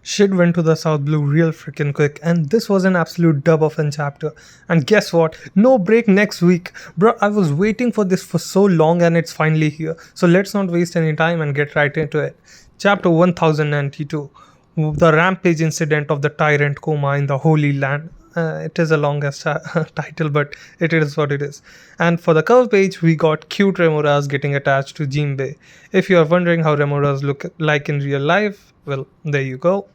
Shit went to the South Blue real freaking quick, and this was an absolute dub of a chapter. And guess what? No break next week. Bro, I was waiting for this for so long and it's finally here. So let's not waste any time and get right into it. Chapter 1092, the rampage incident of the tyrant Koma in the Holy Land. It is a longest title, but it is what it is. And for the cover page, we got cute Remoras getting attached to Jinbei. If you are wondering how Remoras look like in real life, well, there you go.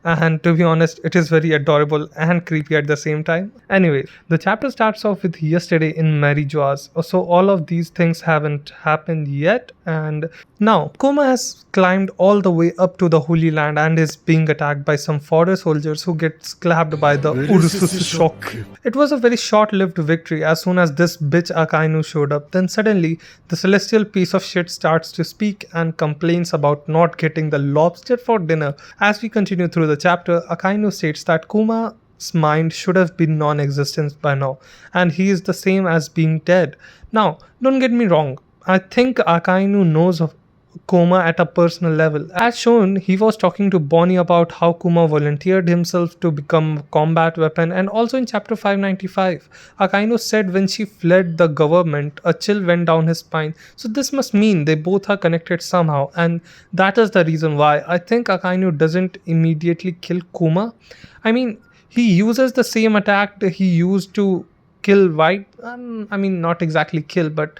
And to be honest, it is very adorable and creepy at the same time. Anyway, the chapter starts off with yesterday in Marijoas. So all of these things haven't happened yet. And now, Koma has climbed all the way up to the Holy Land and is being attacked by some forest soldiers who get clapped by the Ursus shock. It was a very short-lived victory. As soon as this bitch Akainu showed up, then suddenly the celestial piece of shit starts to speak and complains about not getting the lobster for dinner. As we continue through the chapter, Akainu states that Kuma's mind should have been non-existent by now, and he is the same as being dead. Now, don't get me wrong, I think Akainu knows of Koma at a personal level. As shown, he was talking to Bonnie about how Kuma volunteered himself to become a combat weapon, and also in chapter 595, Akainu said when she fled the government, a chill went down his spine. So this must mean they both are connected somehow, and that is the reason why I think Akainu doesn't immediately kill Kuma. I mean, he uses the same attack that he used to kill White. Not exactly kill, but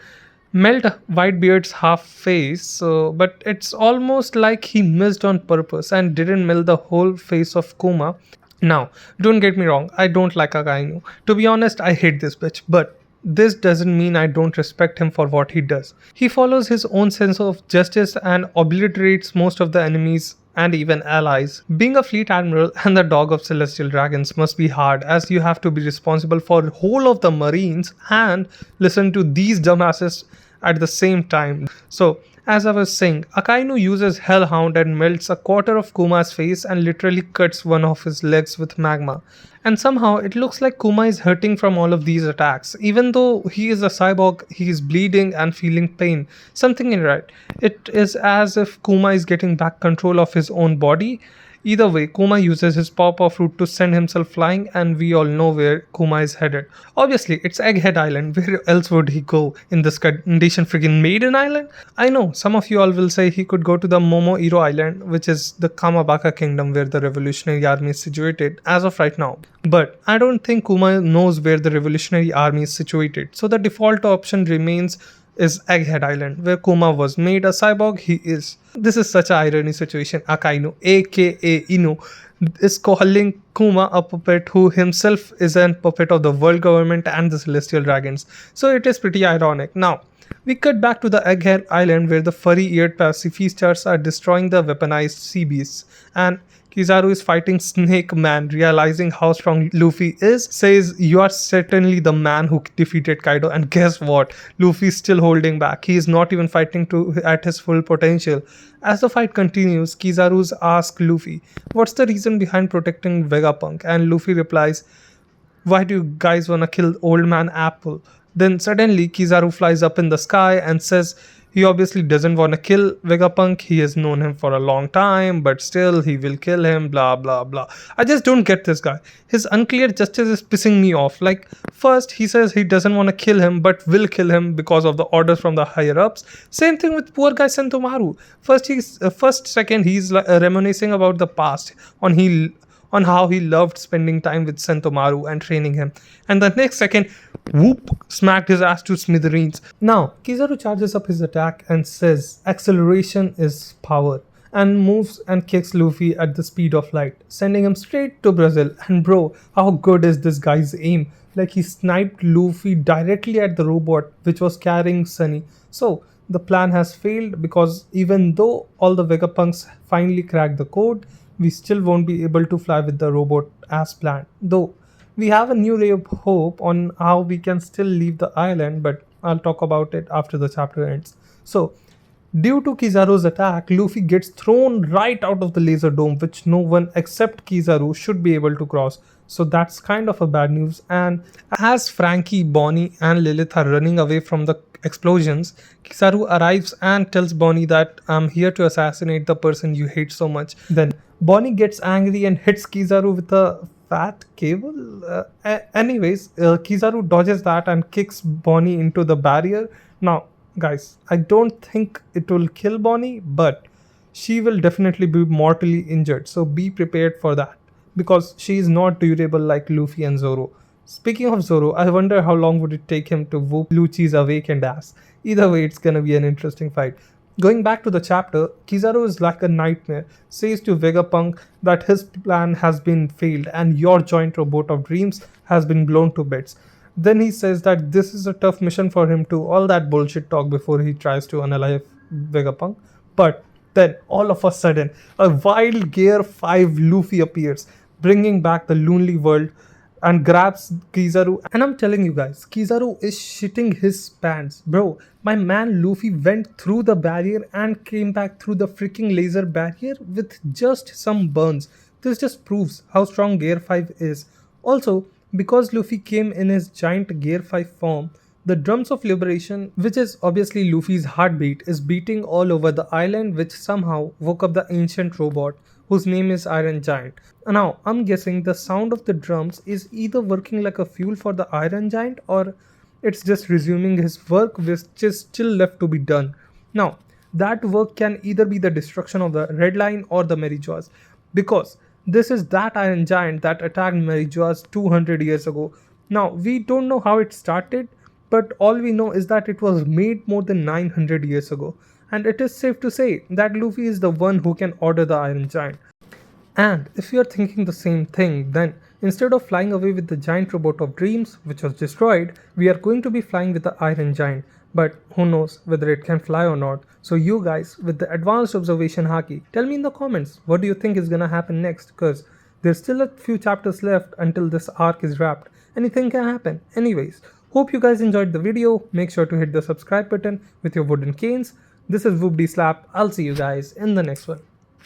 melt Whitebeard's half face, but it's almost like he missed on purpose and didn't melt the whole face of Kuma. Now, don't get me wrong, I don't like Akainu. To be honest, I hate this bitch, but this doesn't mean I don't respect him for what he does. He follows his own sense of justice and obliterates most of the enemies and even allies. Being a fleet admiral and the dog of celestial dragons must be hard, as you have to be responsible for the whole of the marines and listen to these dumbasses at the same time. So, as I was saying, Akainu uses Hellhound and melts a quarter of Kuma's face and literally cuts one of his legs with magma. And somehow it looks like Kuma is hurting from all of these attacks. Even though he is a cyborg, he is bleeding and feeling pain. Something ain't right. It is as if Kuma is getting back control of his own body. Either way, Kuma uses his Pawpaw Fruit to send himself flying, and we all know where Kuma is headed. Obviously, it's Egghead Island. Where else would he go in this condition? Friggin' Maiden Island? I know, some of you all will say he could go to the Momoiro Island, which is the Kamabaka kingdom where the Revolutionary Army is situated as of right now. But I don't think Kuma knows where the Revolutionary Army is situated. So the default option remains is Egghead Island, where Kuma was made a cyborg. He is. This is such an irony situation. Akainu, aka Inu, is calling Kuma a puppet who himself is a puppet of the world government and the celestial dragons. So it is pretty ironic. Now, we cut back to the Egghead Island where the furry-eared pacifistas are destroying the weaponized sea beasts, and Kizaru is fighting Snake Man. Realizing how strong Luffy is, says, "You are certainly the man who defeated Kaido." And guess what? Luffy is still holding back. He is not even fighting at his full potential. As the fight continues, Kizaru asks Luffy, "What's the reason behind protecting Vegapunk?" And Luffy replies, "Why do you guys wanna kill Old Man Apple?" Then suddenly Kizaru flies up in the sky and says he obviously doesn't want to kill Vegapunk. He has known him for a long time, but still he will kill him, blah blah blah. I just don't get this guy. His unclear justice is pissing me off. Like, first he says he doesn't want to kill him but will kill him because of the orders from the higher ups. Same thing with poor guy Sentomaru. First second he's reminiscing about the past on how he loved spending time with Sentomaru and training him. And the next second, whoop, smacked his ass to smithereens. Now, Kizaru charges up his attack and says acceleration is power, and moves and kicks Luffy at the speed of light, sending him straight to Brazil. And bro, how good is this guy's aim? Like, he sniped Luffy directly at the robot which was carrying Sunny. So, the plan has failed because even though all the Vegapunks finally cracked the code, we still won't be able to fly with the robot as planned. Though we have a new ray of hope on how we can still leave the island, but I'll talk about it after the chapter ends. So, due to Kizaru's attack, Luffy gets thrown right out of the laser dome, which no one except Kizaru should be able to cross. So that's kind of a bad news. And as Frankie, Bonnie and Lilith are running away from the explosions, Kizaru arrives and tells Bonnie that I'm here to assassinate the person you hate so much. Then Bonnie gets angry and hits Kizaru with a fat cable. Kizaru dodges that and kicks Bonnie into the barrier. Now, guys, I don't think it will kill Bonnie, but she will definitely be mortally injured. So be prepared for that because she is not durable like Luffy and Zoro. Speaking of Zoro, I wonder how long would it take him to whoop Lucci's awakened ass. Either way, it's gonna be an interesting fight. Going back to the chapter, Kizaru is like a nightmare, says to Vegapunk that his plan has been failed and your joint robot of dreams has been blown to bits. Then he says that this is a tough mission for him to all that bullshit talk before he tries to unalive Vegapunk. But then all of a sudden, a wild Gear 5 Luffy appears, bringing back the lonely world and grabs Kizaru. And I'm telling you guys, Kizaru is shitting his pants. Bro, my man Luffy went through the barrier and came back through the freaking laser barrier with just some burns. This just proves how strong Gear 5 is. Also, because Luffy came in his giant Gear 5 form, the drums of liberation, which is obviously Luffy's heartbeat, is beating all over the island, which somehow woke up the ancient robot whose name is Iron Giant. Now, I'm guessing the sound of the drums is either working like a fuel for the Iron Giant or it's just resuming his work which is still left to be done. Now, that work can either be the destruction of the Red Line or the Merijoas, because this is that Iron Giant that attacked Merijoas 200 years ago. Now, we don't know how it started, but all we know is that it was made more than 900 years ago. And it is safe to say that Luffy is the one who can order the Iron Giant. And if you are thinking the same thing, then instead of flying away with the giant robot of dreams, which was destroyed, we are going to be flying with the Iron Giant. But who knows whether it can fly or not. So you guys, with the advanced observation haki, tell me in the comments, what do you think is gonna happen next? Because there's still a few chapters left until this arc is wrapped. Anything can happen. Anyways, hope you guys enjoyed the video. Make sure to hit the subscribe button with your wooden canes. This is Whoopty Slap. I'll see you guys in the next one.